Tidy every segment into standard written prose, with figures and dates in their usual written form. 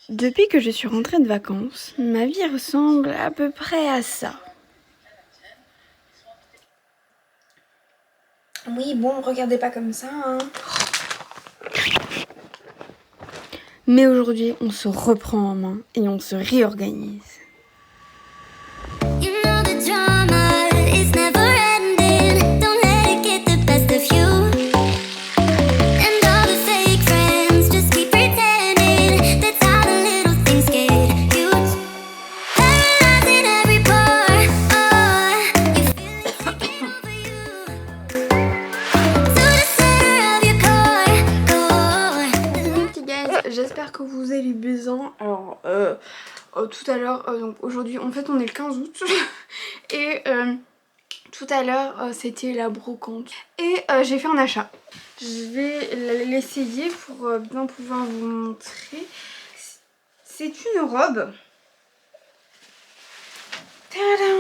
Depuis que je suis rentrée de vacances, ma vie ressemble à peu près à ça. Oui, bon, regardez pas comme ça, hein. Mais aujourd'hui, on se reprend en main et on se réorganise. You know the drama is never ending. Don't let it get the best of you. And all the fake friends just keep pretending. That's how the little things get huge. Paralyzing every part. Oh, you feel it taking over you. To the center of your core. Ok guys, j'espère que vous allez bien. Alors, tout à l'heure, donc aujourd'hui, en fait on est le 15 août. Et tout à l'heure, c'était la brocante. Et j'ai fait un achat. Je vais l'essayer pour bien pouvoir vous montrer. C'est une robe. Tadam!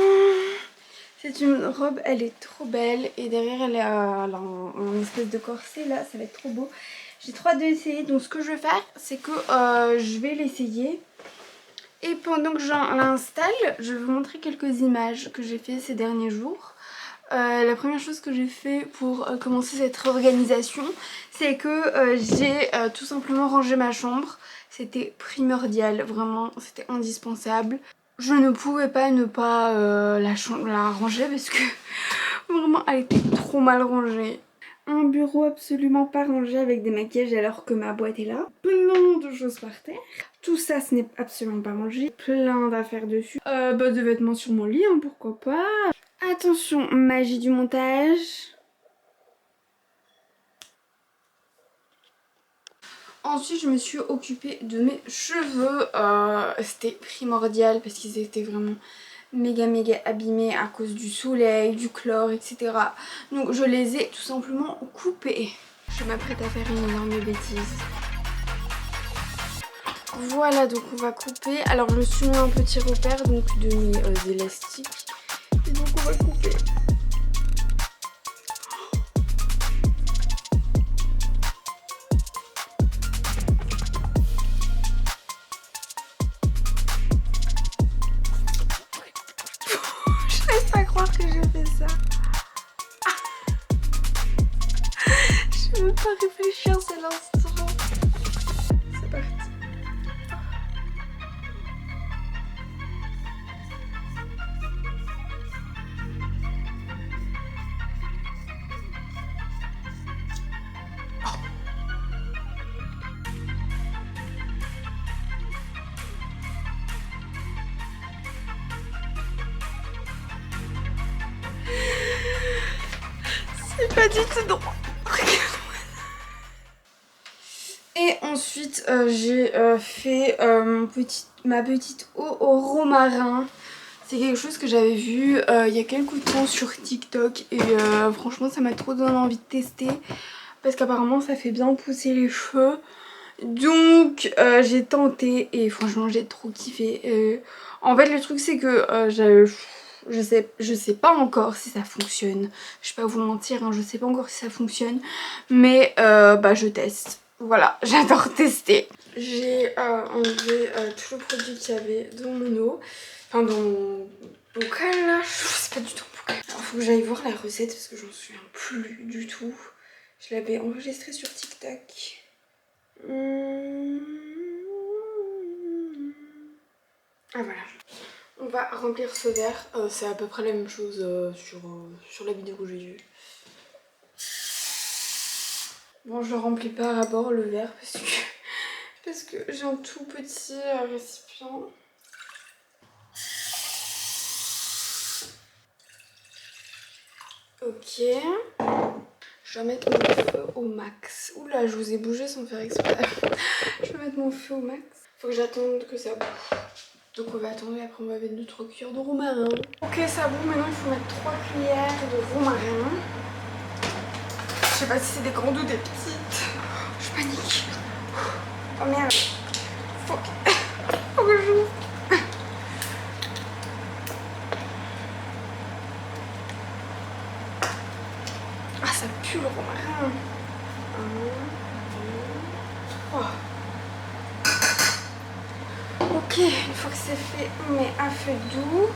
C'est une robe, elle est trop belle. Et derrière, elle a un espèce de corset là, ça va être trop beau. J'ai trop hâte de l'essayer. Donc ce que je vais faire, c'est que je vais l'essayer. Et pendant que l'installe, je vais vous montrer quelques images que j'ai fait ces derniers jours. La première chose que j'ai fait pour commencer cette réorganisation, c'est que j'ai tout simplement rangé ma chambre. C'était primordial, vraiment, c'était indispensable. Je ne pouvais pas ne pas la ranger parce que vraiment elle était trop mal rangée. Un bureau absolument pas rangé avec des maquillages alors que ma boîte est là. Plein de choses par terre. Tout ça, ce n'est absolument pas rangé. Plein d'affaires dessus. De vêtements sur mon lit, hein, pourquoi pas. Attention, magie du montage. Ensuite, je me suis occupée de mes cheveux. C'était primordial parce qu'ils étaient vraiment méga abîmés à cause du soleil, du chlore, etc. Donc je les ai tout simplement coupés. Je m'apprête à faire une énorme bêtise. Voilà, donc on va couper. Alors je suis mis un petit repère donc de mes élastiques. Et donc on va couper. Je n'arrive pas à croire que j'ai fait ça. Je ne veux pas réfléchir, c'est l'instant. C'est parti. C'est pas du tout droit. Et ensuite j'ai fait ma petite eau au romarin. C'est quelque chose que j'avais vu il y a quelques temps sur TikTok et franchement ça m'a trop donné envie de tester parce qu'apparemment ça fait bien pousser les cheveux. Donc j'ai tenté et franchement j'ai trop kiffé. En fait le truc c'est que je sais pas encore si ça fonctionne. Je vais pas vous mentir, hein, je sais pas encore si ça fonctionne. Mais je teste. Voilà, j'adore tester. J'ai enlevé tout le produit qu'il y avait dans mon eau. Enfin dans mon bocal là. Je sais pas du tout pourquoi. Alors faut que j'aille voir la recette parce que j'en souviens plus du tout. Je l'avais enregistrée sur TikTok. Ah voilà. On va remplir ce verre. C'est à peu près la même chose sur la vidéo que j'ai vue. Bon, je remplis pas à bord le verre parce que j'ai un tout petit récipient. Ok. Je vais mettre mon feu au max. Oula, je vous ai bougé sans faire exprès. Je vais mettre mon feu au max. Faut que j'attende que ça boue. Donc on va attendre et après on va mettre 2-3 cuillères de romarin. Ok, ça bout, maintenant il faut mettre 3 cuillères de romarin. Je sais pas si c'est des grandes ou des petites. Je panique. Oh merde. Faut que j'ouvre. Ah, ça pue le romarin. 1, 2, 3. Ok, une fois que c'est fait, on met à feu doux.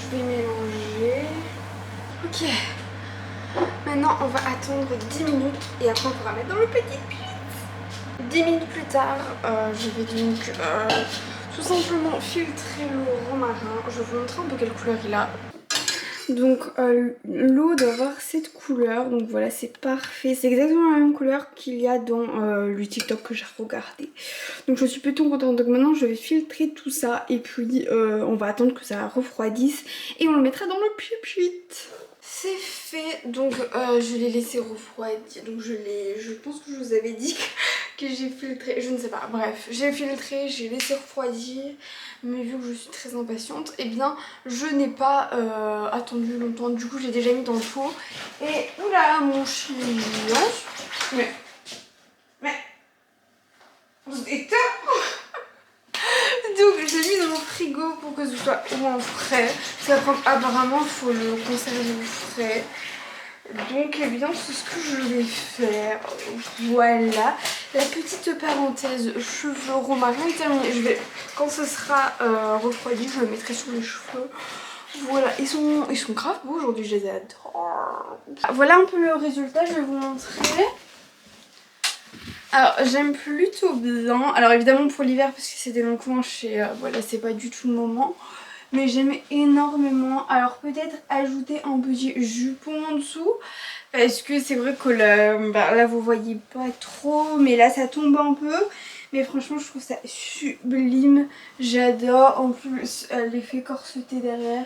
Je vais mélanger. Ok. Maintenant, on va attendre 10 minutes et après on pourra mettre dans le petit puits. 10 minutes plus tard, je vais donc tout simplement filtrer le romarin. Je vais vous montrer un peu quelle couleur il a. Donc l'eau doit avoir cette couleur, donc voilà, c'est parfait. C'est exactement la même couleur qu'il y a dans le TikTok que j'ai regardé. Donc je suis plutôt contente. Donc maintenant je vais filtrer tout ça et puis on va attendre que ça refroidisse et on le mettra dans le puits. C'est fait, donc je l'ai laissé refroidir. Donc je pense que je vous avais dit que j'ai filtré, je ne sais pas, bref, j'ai filtré, j'ai laissé refroidir. Mais vu que je suis très impatiente, eh bien je n'ai pas attendu longtemps. Du coup j'ai déjà mis dans le pot. Et oula mon chien. Mais vous êtes donc j'ai mis dans mon frigo pour que ce soit au moins frais. Apparemment il faut le conserver au frais. Donc eh bien c'est ce que je vais faire. Voilà. La petite parenthèse cheveux romarin est terminée. Quand ce sera refroidi, je le mettrai sur les cheveux. Voilà, ils sont grave beaux aujourd'hui, je les adore. Voilà un peu le résultat, je vais vous montrer. Alors j'aime plutôt bien. Alors évidemment pour l'hiver parce que c'est des longs manches et voilà, c'est pas du tout le moment. Mais j'aime énormément. Alors peut-être ajouter un petit jupon en dessous. Parce que c'est vrai que là vous voyez pas trop. Mais là ça tombe un peu. Mais franchement je trouve ça sublime. J'adore. En plus l'effet corseté derrière.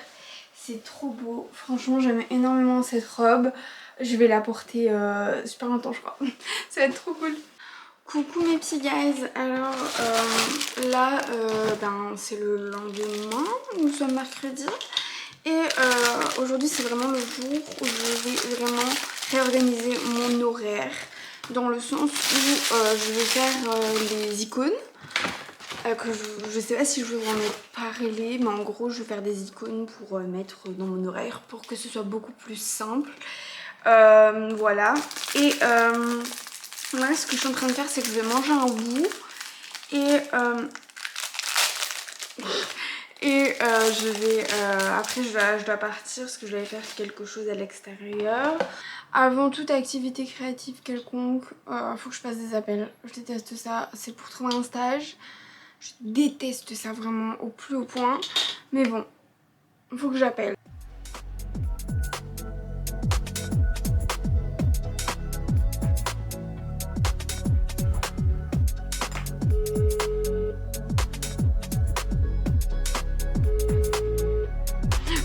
C'est trop beau. Franchement j'aime énormément cette robe. Je vais la porter super longtemps je crois. Ça va être trop cool. Coucou mes petits guys, alors là c'est le lendemain, nous sommes mercredi et aujourd'hui c'est vraiment le jour où je vais vraiment réorganiser mon horaire dans le sens où je vais faire les icônes que je sais pas si je vous en ai parlé mais en gros je vais faire des icônes pour mettre dans mon horaire pour que ce soit beaucoup plus simple, voilà et là, ce que je suis en train de faire, c'est que je vais manger un bout et je vais après je dois partir parce que je vais faire quelque chose à l'extérieur. Avant toute activité créative quelconque, faut que je fasse des appels. Je déteste ça, c'est pour trouver un stage. Je déteste ça vraiment au plus haut point. Mais bon, faut que j'appelle.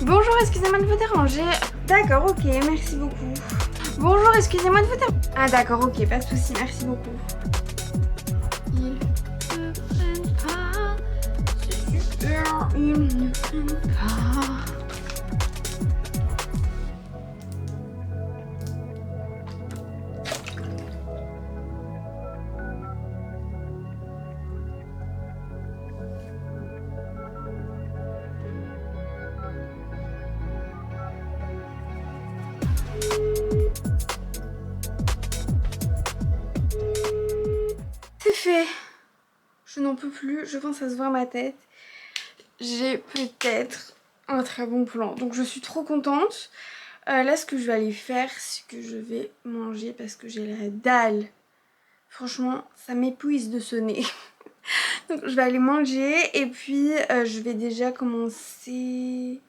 Bonjour, excusez-moi de vous déranger. D'accord, ok, merci beaucoup. Bonjour, excusez-moi de vous déranger. Ah d'accord, ok, pas de soucis, merci beaucoup. Ils ne prennent pas, c'est super, ils ne prennent pas. C'est fait. Je n'en peux plus, je pense que ça se voit à ma tête. J'ai peut-être un très bon plan. Donc je suis trop contente. Là ce que je vais aller faire, c'est que je vais manger parce que j'ai la dalle. Franchement, ça m'épuise de sonner. Donc je vais aller manger et puis je vais déjà commencer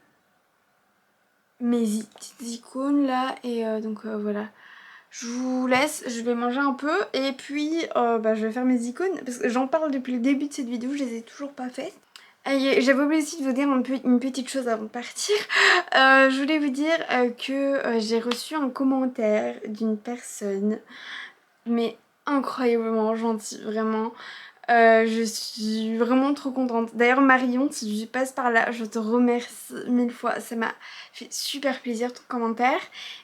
mes petites icônes là. Et donc voilà. Je vous laisse, je vais manger un peu et puis je vais faire mes icônes parce que j'en parle depuis le début de cette vidéo, je les ai toujours pas faites. J'avais oublié aussi de vous dire une petite chose avant de partir. Je voulais vous dire que j'ai reçu un commentaire d'une personne, mais incroyablement gentille, vraiment. Je suis vraiment trop contente. D'ailleurs Marion, si tu passes par là, je te remercie 1000 fois. Ça m'a fait super plaisir ton commentaire.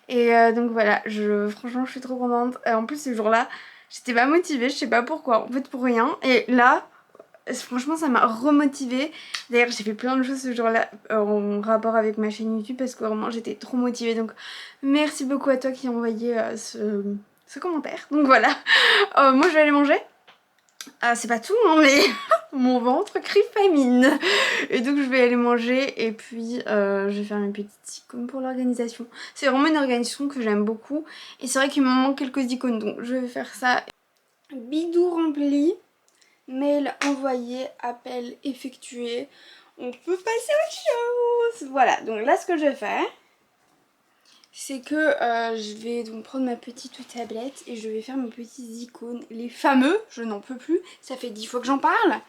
Et donc voilà, franchement je suis trop contente. En plus ce jour-là, j'étais pas motivée, je sais pas pourquoi, en fait pour rien. Et là, franchement ça m'a remotivée. D'ailleurs j'ai fait plein de choses ce jour-là en rapport avec ma chaîne YouTube parce que vraiment j'étais trop motivée. Donc merci beaucoup à toi qui a envoyé ce commentaire. Donc voilà, moi je vais aller manger. C'est pas tout, hein, mais mon ventre crie famine. Et donc je vais aller manger et puis je vais faire mes petites icônes pour l'organisation. C'est vraiment une organisation que j'aime beaucoup. Et c'est vrai qu'il me manque quelques icônes, donc je vais faire ça. Bidou rempli, mail envoyé, appel effectué. On peut passer à autre chose. Voilà, donc là ce que je vais faire, c'est que je vais donc prendre ma petite tablette et je vais faire mes petites icônes, les fameux, je n'en peux plus, ça fait 10 fois que j'en parle.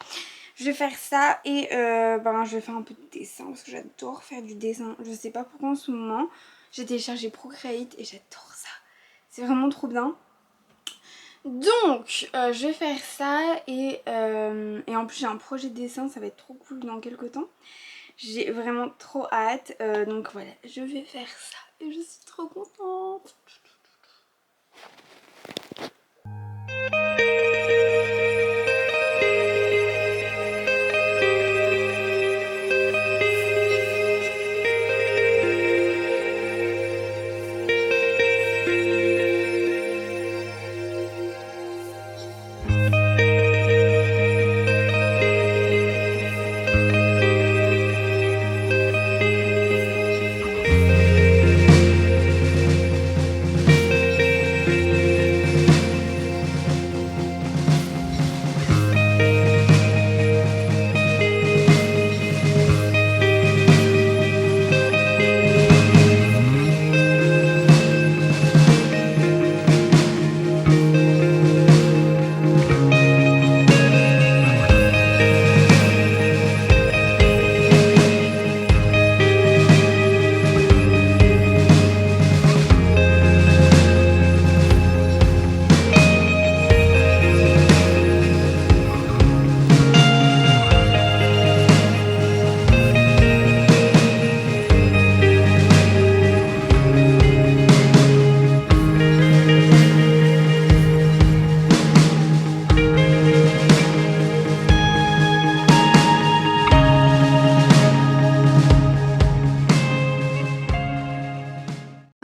Je vais faire ça et je vais faire un peu de dessin parce que j'adore faire du dessin. Je sais pas pourquoi en ce moment, j'ai téléchargé Procreate et j'adore ça. C'est vraiment trop bien. Donc je vais faire ça et en plus j'ai un projet de dessin, ça va être trop cool dans quelques temps. J'ai vraiment trop hâte, donc voilà, je vais faire ça et je suis trop contente.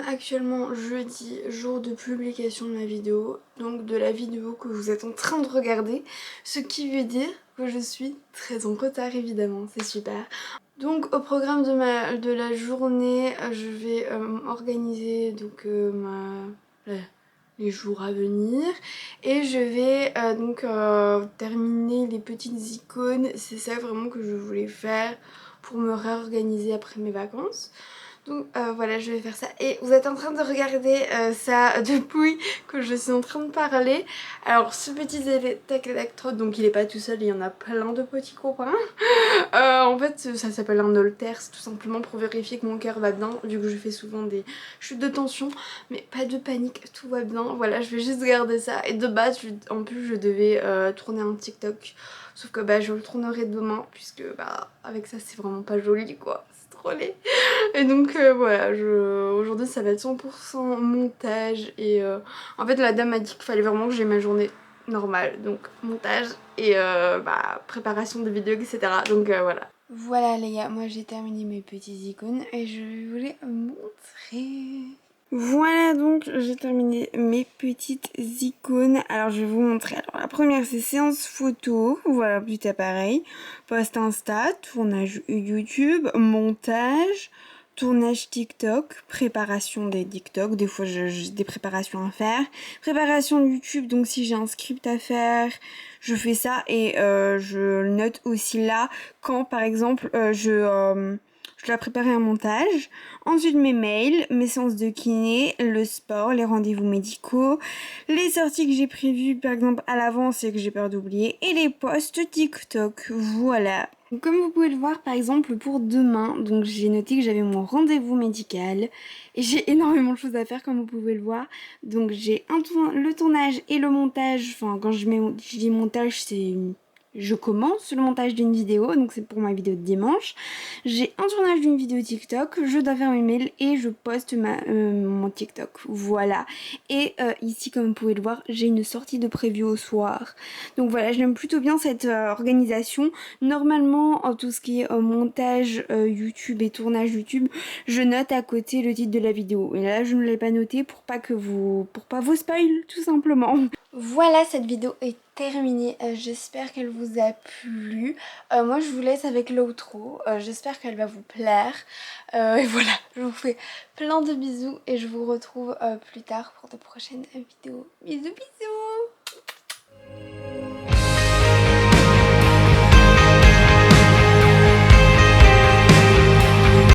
Actuellement jeudi, jour de publication de ma vidéo, donc de la vidéo que vous êtes en train de regarder, ce qui veut dire que je suis très en retard évidemment, c'est super. Donc au programme de la journée, je vais organiser donc les jours à venir et je vais terminer les petites icônes. C'est ça vraiment que je voulais faire pour me réorganiser après mes vacances. Donc voilà, je vais faire ça et vous êtes en train de regarder ça depuis que je suis en train de parler. Alors ce petit électrode, donc il est pas tout seul, il y en a plein de petits copains. En fait ça s'appelle un holter, c'est tout simplement pour vérifier que mon cœur va bien, vu que je fais souvent des chutes de tension. Mais pas de panique, tout va bien. Voilà, je vais juste garder ça. Et de base, en plus je devais tourner un TikTok. Sauf que je le tournerai demain, puisque avec ça c'est vraiment pas joli quoi. Trop laid. Et donc voilà, aujourd'hui ça va être 100% montage et en fait la dame m'a dit qu'il fallait vraiment que j'ai ma journée normale, donc montage et préparation de vidéos etc. Donc voilà. Voilà les gars, moi j'ai terminé mes petites icônes et je vais vous les montrer. Voilà, donc j'ai terminé mes petites icônes. Alors je vais vous montrer. Alors la première c'est séance photo, voilà, petit appareil, post Insta, tournage YouTube, montage, tournage TikTok, préparation des TikTok, des fois j'ai des préparations à faire, préparation YouTube, donc si j'ai un script à faire, je fais ça et je note aussi là quand par exemple je dois préparer un montage. Ensuite mes mails, mes séances de kiné, le sport, les rendez-vous médicaux, les sorties que j'ai prévues par exemple à l'avance et que j'ai peur d'oublier, et les posts TikTok. Voilà. Donc, comme vous pouvez le voir par exemple pour demain, donc j'ai noté que j'avais mon rendez-vous médical et j'ai énormément de choses à faire comme vous pouvez le voir. Donc j'ai le tournage et le montage, enfin quand je dis montage c'est je commence le montage d'une vidéo, donc c'est pour ma vidéo de dimanche. J'ai un tournage d'une vidéo TikTok, je dois faire mes mails et je poste mon TikTok. Voilà. Et ici, comme vous pouvez le voir, j'ai une sortie de prévue au soir. Donc voilà, j'aime plutôt bien cette organisation. Normalement, tout ce qui est montage YouTube et tournage YouTube, je note à côté le titre de la vidéo. Et là, je ne l'ai pas noté pour pas vous spoil, tout simplement. Voilà, cette vidéo est terminée. J'espère qu'elle vous a plu. Moi, je vous laisse avec l'outro. J'espère qu'elle va vous plaire. Et voilà, je vous fais plein de bisous et je vous retrouve plus tard pour de prochaines vidéos. Bisous, bisous!